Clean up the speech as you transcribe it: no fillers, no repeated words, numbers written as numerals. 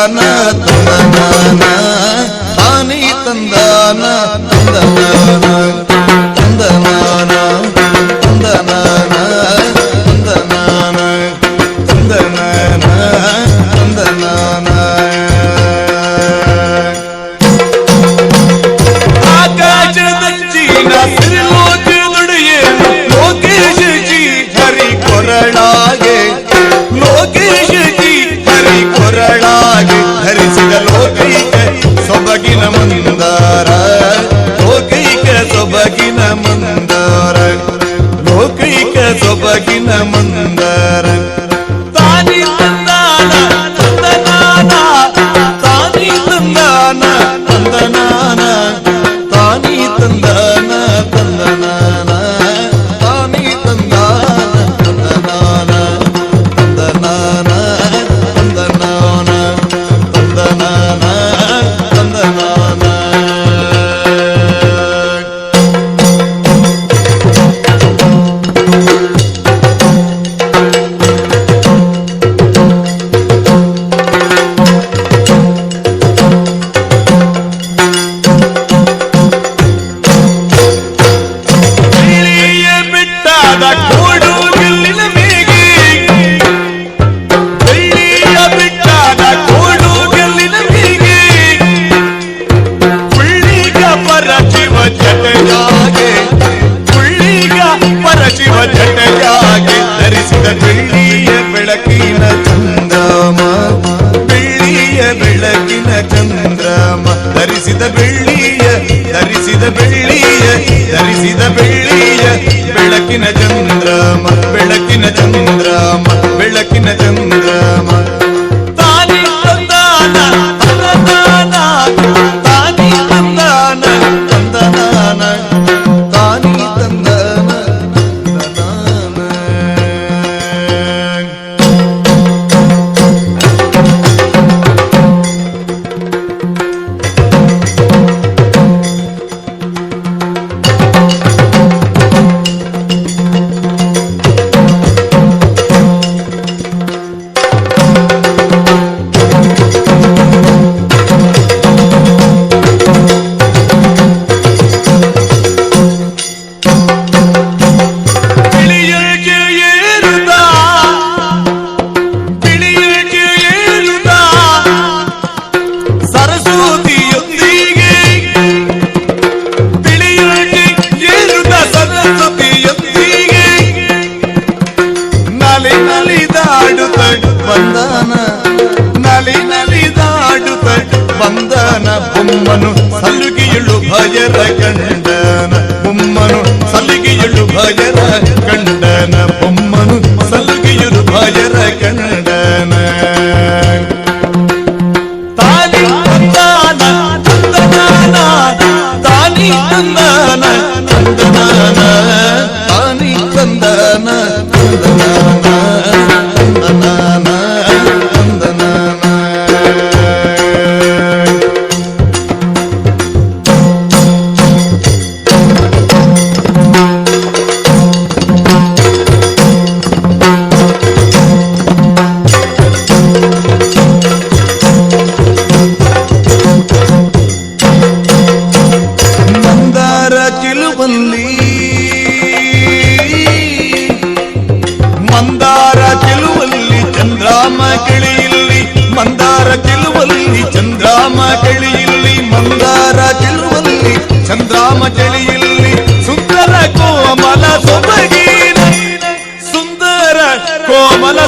ತಂದಾನ ತಂದನಾನ ತಾನಿ ತಂದಾನ ತಂದನಾನ ತಂದನಾನ ತಂದನಾನ ತಂದನಾನ ತಂದನಾನ ತಂದನಾನ ಆಕಾಶದಚ್ಚಿನ ಸಿರಿಲೋಕದೊಡೆಯೇ ಲೋಕೇಶ ಜಿ ಹರಿ ಕೊರಳಾಗೆ ಲೋಕೇಶ ಜಿ ಹರಿ ಕೊರಳಾಗೆ ಧರಿಸಿದ ಲೋಕೈಕ ಸೊಬಗಿನ ಮಂದಾರ ಲೋಕೈಕ ಸೊಬಗಿನ ಮಂದಾರ ಲೋಕೈಕ ಸೊಬಗಿನ ಮಂದಾರ ತಾನಿ ತಂದಾನ ತಂದನಾನ ತಾನಿ ತಂದಾನ ತಂದನಾನ ತಾನಿ ತಂದಾನ ತಂದನಾನ ತಾನಿ ತಂದಾನ ತಂದನಾನ ತಂದನಾನ ತಂದನಾನ ತಂದನಾನ ತಂದನಾನ ಶಿವ ಜಟೆಯಾಗೆ ಧರಿಸಿದ ಬೆಳ್ಳಿಯ ಬೆಳಕಿನ ಚಂದ್ರಮ ಬೆಳ್ಳಿಯ ಬೆಳಕಿನ ಚಂದ್ರಮ ಧರಿಸಿದ ಬೆಳ್ಳಿಯ ಧರಿಸಿದ ಬೆಳ್ಳಿಯ ಧರಿಸಿದ ಬೆಳ್ಳಿಯ ಬೆಳಕಿನ ಚಂದ್ರಮ ಬೆಳಕಿನ ಚಂದ್ರಮ ಬೆಳಕಿನ ಚಂದ್ರಮ ತಾನಿ ತಂದಾನ ತಂದನಾನ ತಾನಿ ತಂದಾನ ತಂದನಾನ ತಾನಿ ತಂದಾನ ಬಂದನ ನಲಿ ನಲಿದಾಡುತ್ತ ಬಂದನ ಬೊಮ್ಮನು ಸಲುಗಿಯಳು ಭಯರ ಕಂಡನ ಬೊಮ್ಮನು ಸಲುಗಿಯಳು ಭಯರ ಕಂಡನ ಬೊಮ್ಮನು ಸಲುಗಿಯಳು ಭಯರ ಕಂಡನ ತಾನಿ ತಂದಾನ ತಂದನಾನ ತಾನಿ ತಂದಾನ ತಂದನಾನ ತಾನಿ ತಂದಾನ ತಂದನಾನ ತಂದನಾನ ತಂದನಾನ ಮಂದಾರ ಚಿಲುಬಲ್ಲಿ ಮಂದಾರ ಚೆಲುವಲ್ಲಿ ಚಂದ್ರಾಮ ಕೆಳೆಯಲ್ಲಿ ಮಂದಾರ ಚೆಲುವಲ್ಲಿ ಚಂದ್ರಾಮ ಕೆಳೆಯಲ್ಲಿ ಮಂದಾರ ಚೆಲುವಲ್ಲಿ ಚಂದ್ರಾಮ ಕೆಳೆಯಲ್ಲಿ ಸುಂದರ ಕೋಮಲ ಸೊಬಗಿನ ಸುಂದರ ಕೋಮಲ